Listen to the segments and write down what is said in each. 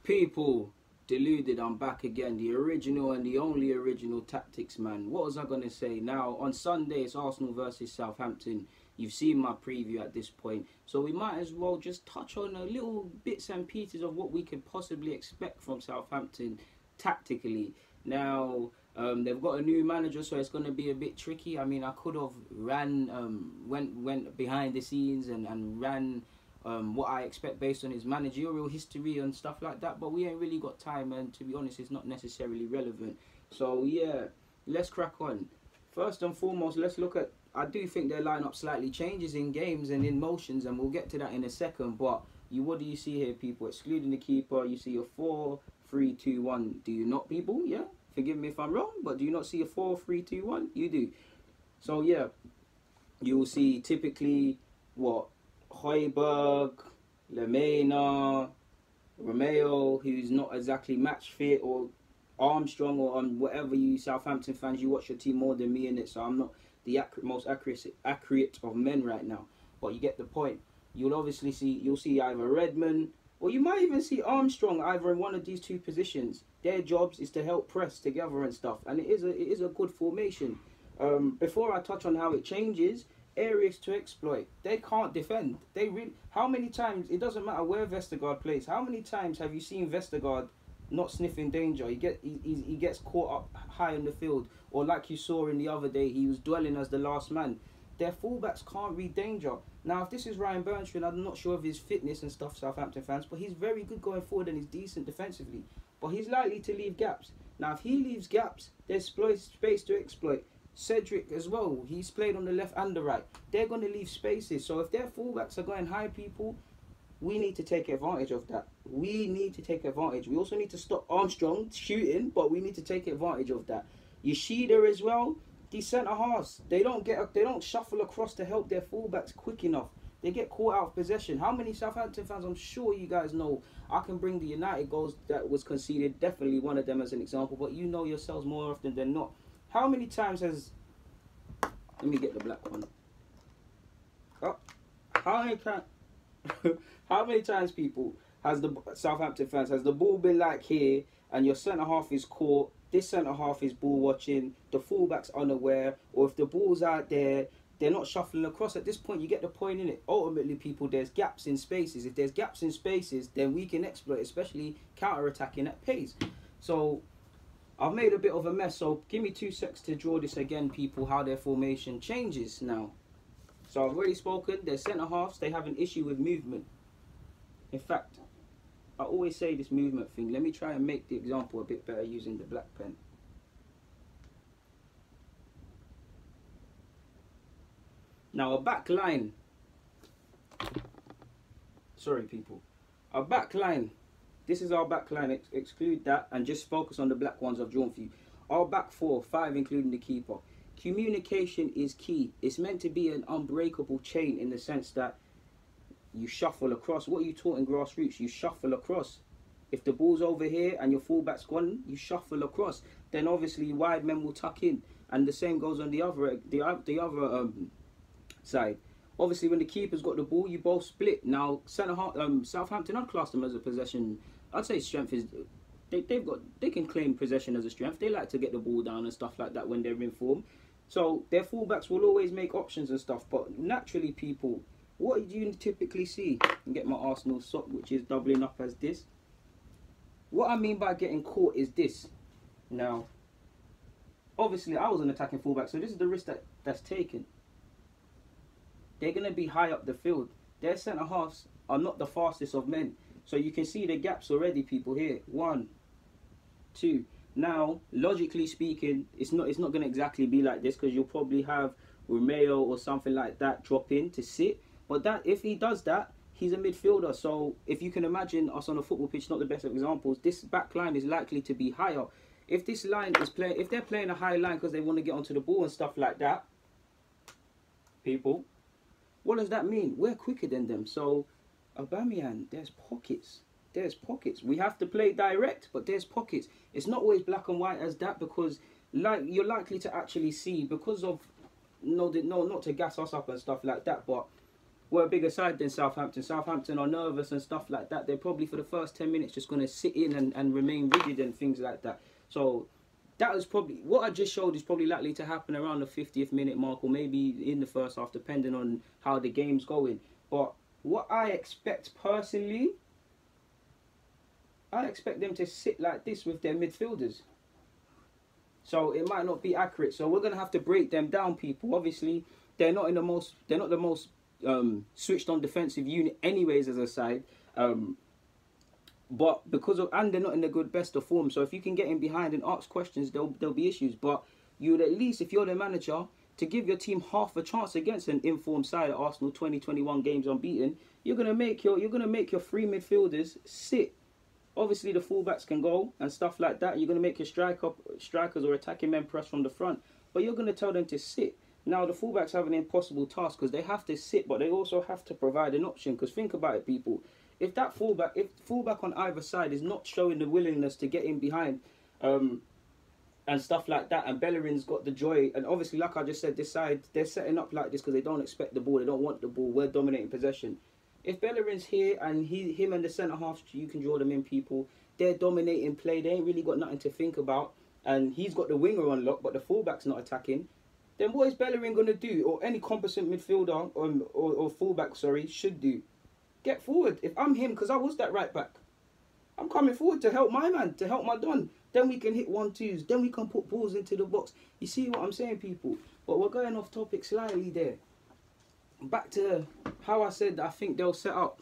People, deluded, I'm back again. The original and the only original tactics man. What was I going to say? Now, on Sunday, it's Arsenal versus Southampton. You've seen my preview at this point. So we might as well just touch on a little bits and pieces of what we could possibly expect from Southampton tactically. Now, they've got a new manager, so it's going to be a bit tricky. I mean, I could have went behind the scenes and ran what I expect based on his managerial history and stuff like that, but we ain't really got time, and to be honest, it's not necessarily relevant. So yeah, let's crack on. First and foremost, let's look at, I do think their lineup slightly changes in games and in motions, and we'll get to that in a second. But what do you see here, people? Excluding the keeper, you see a 4-3-2-1. Do you not, people? Yeah, forgive me if I'm wrong, but do you not see a 4-3-2-1? You do. So yeah, you will see typically what, Højbjerg, Lemena, Romeo, who's not exactly match fit, or Armstrong, or whatever. You Southampton fans, you watch your team more than me in it, so I'm not the most accurate of men right now, but you get the point. You'll see either Redmond, or you might even see Armstrong either in one of these two positions. Their jobs is to help press together and stuff, and it is a good formation. Before I touch on how it changes, areas to exploit. They can't defend. How many times, it doesn't matter where Vestergaard plays, how many times have you seen Vestergaard not sniffing danger? He gets caught up high in the field, or like you saw in the other day, he was dwelling as the last man. Their fullbacks can't read danger. Now, if this is Ryan Bernstein, I'm not sure of his fitness and stuff, Southampton fans, but he's very good going forward and he's decent defensively. But he's likely to leave gaps. Now, if he leaves gaps, there's space to exploit. Cedric as well, he's played on the left and the right. They're going to leave spaces. So if their fullbacks are going high, people, we need to take advantage of that. We need to take advantage. We also need to stop Armstrong shooting, but we need to take advantage of that. Yoshida as well, these centre-halves, they don't shuffle across to help their fullbacks quick enough. They get caught out of possession. How many Southampton fans, I'm sure you guys know, I can bring the United goals that was conceded, definitely one of them as an example, but you know yourselves more often than not. How many times has... Let me get the black one. Oh, how many times, people, has the Southampton fans, has the ball been like here and your centre-half is caught, this centre-half is ball watching, the fullback's unaware, or if the ball's out there, they're not shuffling across. At this point, you get the point in it. Ultimately, people, there's gaps in spaces. If there's gaps in spaces, then we can exploit, especially counter-attacking at pace. So I've made a bit of a mess, so give me 2 seconds to draw this again, people, how their formation changes now. So I've already spoken, their centre-halves, they have an issue with movement. In fact, I always say this movement thing. Let me try and make the example a bit better using the black pen. Now a back line, sorry people, a back line. This is our back line, exclude that and just focus on the black ones I've drawn for you. Our back 4, 5 including the keeper. Communication is key. It's meant to be an unbreakable chain in the sense that you shuffle across. What are you taught in grassroots? You shuffle across. If the ball's over here and your fullback's gone, you shuffle across. Then obviously wide men will tuck in. And the same goes on the other side. Obviously when the keeper's got the ball, you both split. Now Southampton, I'd class them as a possession. I'd say strength is, they can claim possession as a strength. They like to get the ball down and stuff like that when they're in form. So their fullbacks will always make options and stuff. But naturally, people, what do you typically see? And get my Arsenal sock, which is doubling up as this. What I mean by getting caught is this. Now, obviously I was an attacking fullback, so this is the risk that's taken. They're going to be high up the field. Their centre-halves are not the fastest of men. So you can see the gaps already, people, here. 1, 2. Now, logically speaking, it's not going to exactly be like this, because you'll probably have Romeo or something like that drop in to sit. But that, if he does that, he's a midfielder. So if you can imagine us on a football pitch, not the best of examples, this back line is likely to be higher. If this line is playing, if they're playing a high line because they want to get onto the ball and stuff like that, people, what does that mean? We're quicker than them. So Aubameyang, there's pockets. There's pockets. We have to play direct, but there's pockets. It's not always black and white as that, because like you're likely to actually see, because of not to gas us up and stuff like that, but we're a bigger side than Southampton. Southampton are nervous and stuff like that. They're probably for the first 10 minutes just going to sit in and remain rigid and things like that. So that was probably, what I just showed is probably likely to happen around the 50th minute mark, or maybe in the first half, depending on how the game's going. But what I expect personally, I expect them to sit like this with their midfielders. So it might not be accurate. So we're gonna have to break them down, people. Obviously, they're not the most switched on defensive unit anyways as a side. But because of, and they're not in the best of form. So if you can get in behind and ask questions, there'll be issues. But you would at least, if you're the manager, to give your team half a chance against an informed side at Arsenal, 20-21 games unbeaten, you're gonna make your three midfielders sit. Obviously, the fullbacks can go and stuff like that. You're going to make your strikers or attacking men press from the front. But you're going to tell them to sit. Now, the fullbacks have an impossible task because they have to sit, but they also have to provide an option. Because think about it, people. If fullback on either side is not showing the willingness to get in behind and stuff like that, and Bellerin's got the joy, and obviously, like I just said, this side, they're setting up like this because they don't expect the ball. They don't want the ball. We're dominating possession. If Bellerin's here and him and the centre-half, you can draw them in, people. They're dominating play. They ain't really got nothing to think about. And he's got the winger on lock, but the fullback's not attacking. Then what is Bellerin going to do? Or any competent midfielder or fullback, sorry, should do? Get forward. If I'm him, because I was that right back, I'm coming forward to help my man, to help my Don. Then we can hit 1-2s. Then we can put balls into the box. You see what I'm saying, people? But we're going off topic slightly there. Back to how I said I think they'll set up.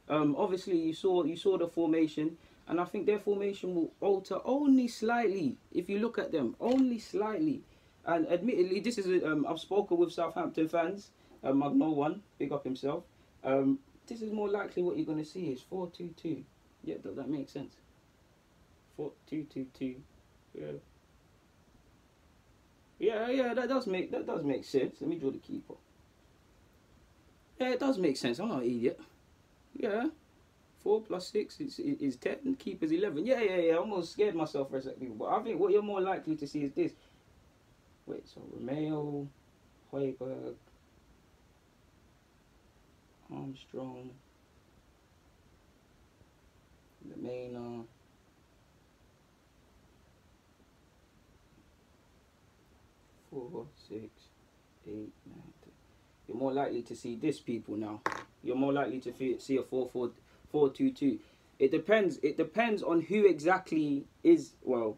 Obviously you saw the formation, and I think their formation will alter only slightly if you look at them, only slightly. And admittedly, this is I've spoken with Southampton fans. I've known one, big up himself. This is more likely what you're going to see is 4-2-2. Yeah, that makes sense. 4-2-2-2. Yeah. Yeah, that does make sense. Let me draw the keeper. Yeah, it does make sense. I'm not an idiot. Yeah. 4 + 6 is 10, and keeper's 11. Yeah. I almost scared myself for a second. But I think what you're more likely to see is this. Wait, so Romeo, Højbjerg, Armstrong, Lemena, 4, 6, 8, 9, 10. You're more likely to see this, people. Now you're more likely to see a 4-4-2-2. It depends on who exactly is, well,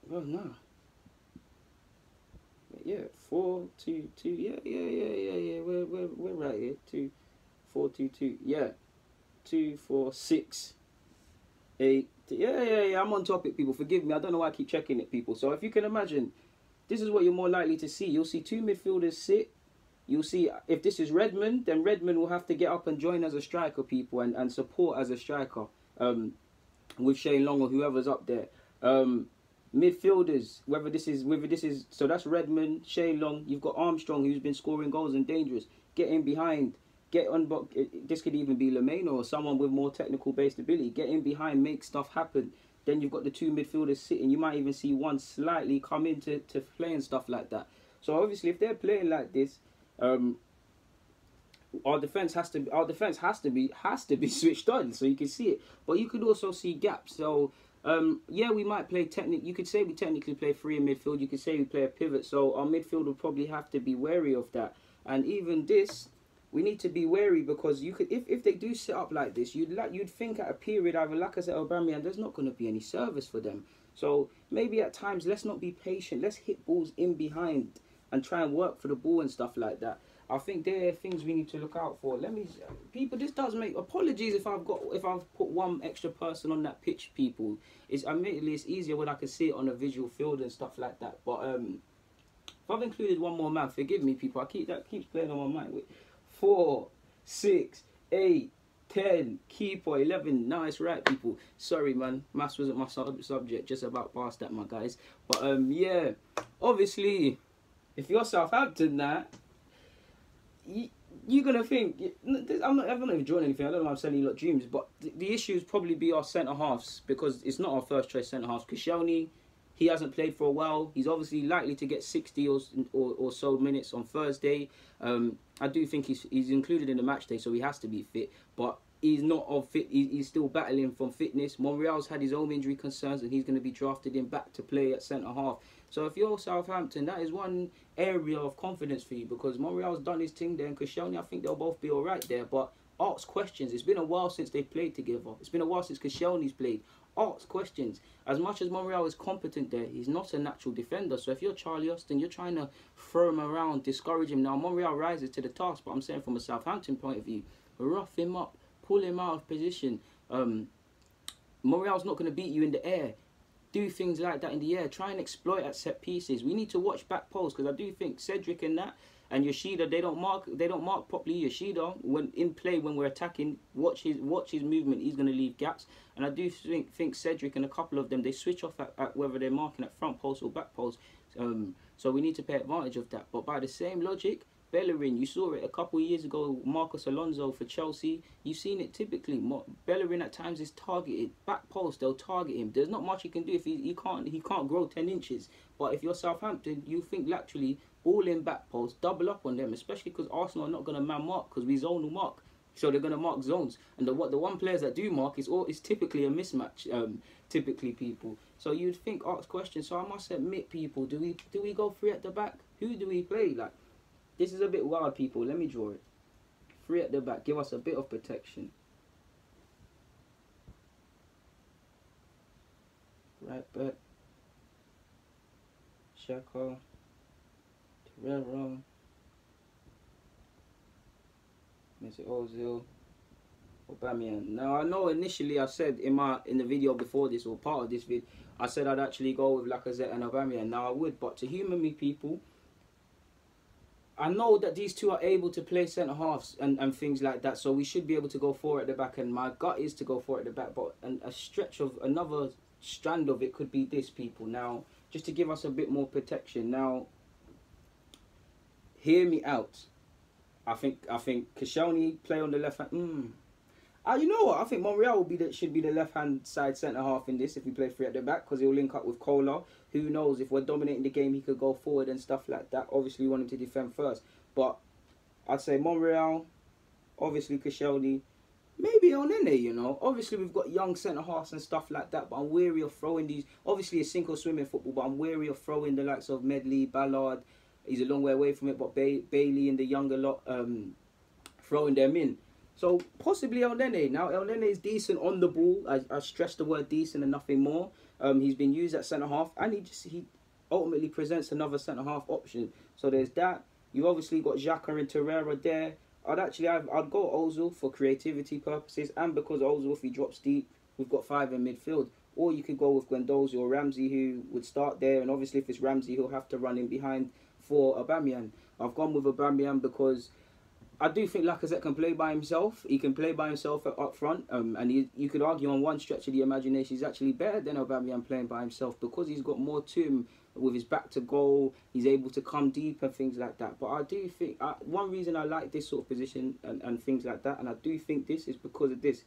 no. Yeah, 4-2-2. Yeah. We're right here. 2-4-2-2. Yeah, 2, 4, 6, 8. Yeah. I'm on topic, people. Forgive me. I don't know why I keep checking it, people. So if you can imagine, this is what you're more likely to see. You'll see two midfielders sit. You'll see, if this is Redmond, then Redmond will have to get up and join as a striker, people, and support as a striker with Shane Long or whoever's up there. Midfielders, whether this is, so that's Redmond, Shane Long. You've got Armstrong, who's been scoring goals and dangerous. Get in behind. Get on. This could even be Lemena or someone with more technical based ability. Get in behind, make stuff happen. Then you've got the two midfielders sitting. You might even see one slightly come in to play and stuff like that. So obviously, if they're playing like this, our defense has to be switched on, so you can see it. But you could also see gaps. So yeah, we might play you could say we technically play three in midfield. You could say we play a pivot. So our midfield will probably have to be wary of that. And even this, we need to be wary, because you could, if they do set up like this, you'd think at a period either Lacazette or Aubameyang, there's not going to be any service for them. So maybe at times let's not be patient. Let's hit balls in behind and try and work for the ball and stuff like that. I think there are things we need to look out for. People, this does make, apologies if I've put one extra person on that pitch, people. Admittedly it's easier when I can see it on a visual field and stuff like that. But if I've included one more man, forgive me, people. That keeps playing on my mind. Wait. 4, 6, 8, 10, keeper, 11. Nice, right, people. Sorry, man. Maths wasn't my subject. Just about past that, my guys. But yeah, obviously, if you're Southampton, you're gonna think. I'm not even drawing anything. I don't know. I'm selling you lot dreams, but the issues probably be our centre halves, because it's not our first choice centre halves. Koscielny, He hasn't played for a while. He's obviously likely to get 60 or so minutes on Thursday. I do think he's included in the match day, so he has to be fit. But he's not of fit. He's still battling from fitness. Monreal's had his own injury concerns, and he's going to be drafted in back to play at centre half. So if you're Southampton, that is one area of confidence for you, because Monreal's done his thing there, and Koscielny, I think they'll both be all right there. But ask questions. It's been a while since they've played together. It's been a while since Koscielny's played. Ask questions. As much as Monreal is competent there, he's not a natural defender. So if you're Charlie Austin, you're trying to throw him around, discourage him. Now, Monreal rises to the task, but I'm saying from a Southampton point of view, rough him up, pull him out of position. Monreal's not going to beat you in the air. Do things like that in the air. Try and exploit at set pieces. We need to watch back posts, because I do think Cedric and Yoshida, they don't mark properly. Yoshida, when in play, when we're attacking, watch his movement. He's going to leave gaps. And I do think Cedric and a couple of them, they switch off at whether they're marking at front post or back post. So we need to pay advantage of that. But by the same logic, Bellerin, you saw it a couple of years ago, Marcos Alonso for Chelsea. You've seen it typically. Bellerin at times is targeted. Back post, they'll target him. There's not much he can do if he can't grow 10 inches. But if you're Southampton, you think laterally, all in back post, double up on them, especially because Arsenal are not going to man mark, because we zonal mark. So they're going to mark zones. And the one players that do mark is typically a mismatch, typically, people. So you'd think, ask questions. So I must admit, people, do we go free at the back? Who do we play? Like, this is a bit wild, people. Let me draw it. Free at the back. Give us a bit of protection. Right back. Xhaka. Torreira. Mesut Ozil. Aubameyang. Now, I know initially I said in the video before this, or part of this vid, I said I'd actually go with Lacazette and Aubameyang. Now I would, but to humour me, people, I know that these two are able to play centre halves and things like that, so we should be able to go forward at the back, and my gut is to go forward at the back, but a stretch of another strand of it could be this, people. Now, just to give us a bit more protection. Now, hear me out. I think Koscielny play on the left hand. You know what? I think Monreal should be the left-hand side centre-half in this if we play free at the back, because he'll link up with Kola. Who knows? If we're dominating the game, he could go forward and stuff like that. Obviously, we want him to defend first. But I'd say Monreal, obviously Koscielny, maybe Elneny, you know. Obviously, we've got young centre-halves and stuff like that, but I'm wary of throwing these. Obviously, it's sink or swim in football, but I'm wary of throwing the likes of Medley, Ballard. He's a long way away from it, but Bailey and the younger lot, throwing them in. So possibly Elneny. Now Elneny is decent on the ball. I stress the word decent and nothing more. He's been used at centre half, and he ultimately presents another centre half option. So there's that. You obviously got Xhaka and Torreira there. I'd go Ozil for creativity purposes, and because Ozil, if he drops deep, we've got 5 in midfield. Or you could go with Guendouzi or Ramsey, who would start there, and obviously if it's Ramsey, he'll have to run in behind for Aubameyang. I've gone with Aubameyang because I do think Lacazette can play by himself. He can play by himself up front. And you could argue on one stretch of the imagination, he's actually better than Aubameyang playing by himself, because he's got more to him with his back to goal. He's able to come deep and things like that. But I do think, one reason I like this sort of position and things like that, and I do think this is because of this.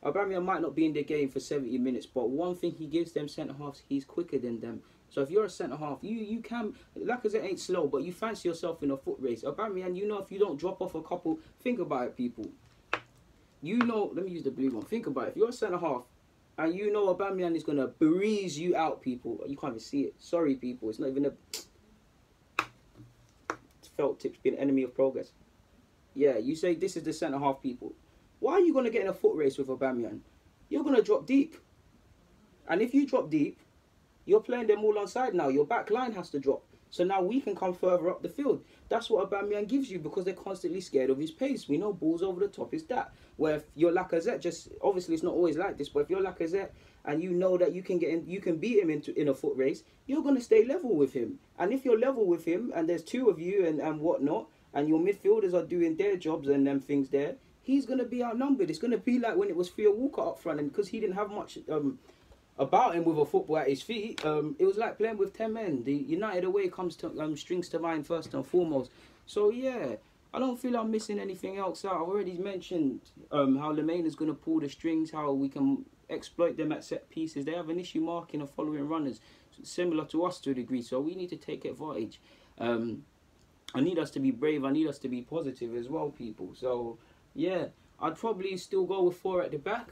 Aubameyang might not be in the game for 70 minutes, but one thing he gives them centre-halves, he's quicker than them. So if you're a centre-half, you can... Lacazette ain't slow, but you fancy yourself in a foot race. Aubameyang, you know, if you don't drop off a couple... Think about it, people. You know... Let me use the blue one. Think about it. If you're a centre-half, and you know Aubameyang is going to breeze you out, people. You can't even see it. Sorry, people. It's not even a... Felt tips being an enemy of progress. Yeah, you say this is the centre-half, people. Why are you going to get in a foot race with Aubameyang? You're going to drop deep. And if you drop deep, you're playing them all on side now. Your back line has to drop. So now we can come further up the field. That's what Aubameyang gives you, because they're constantly scared of his pace. We know balls over the top is that. Where if you're Lacazette, just obviously it's not always like this, but if you're Lacazette and you know that you can get in, you can beat him in a foot race, you're going to stay level with him. And if you're level with him and there's 2 of you and whatnot, and your midfielders are doing their jobs and them things there, he's going to be outnumbered. It's going to be like when it was Theo Walcott up front, and because he didn't have much about him with a football at his feet, it was like playing with 10 men. The United away comes to strings to mind first and foremost. So yeah, I don't feel I'm missing anything else out. I've already mentioned how Lemaitre is going to pull the strings, how we can exploit them at set pieces. They have an issue marking and following runners. similar to us to a degree. So we need to take advantage. I need us to be brave. I need us to be positive as well, people. So yeah, I'd probably still go with 4 at the back.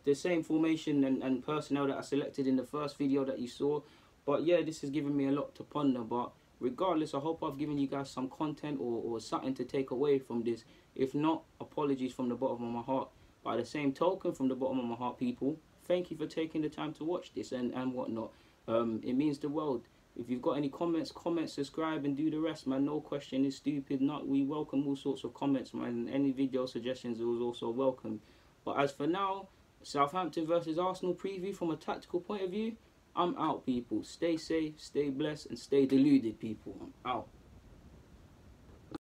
The same formation and personnel that I selected in the first video that you saw. But yeah, this has given me a lot to ponder. But regardless, I hope I've given you guys some content or something to take away from this. If not, apologies from the bottom of my heart. By the same token, from the bottom of my heart, people, thank you for taking the time to watch this and whatnot. It means the world. If you've got any comments, comment, subscribe, and do the rest, man. No question is stupid. We welcome all sorts of comments, man. Any video suggestions is also welcome. But as for now, Southampton versus Arsenal preview from a tactical point of view, I'm out, people. Stay safe, stay blessed, and stay deluded, people. I'm out.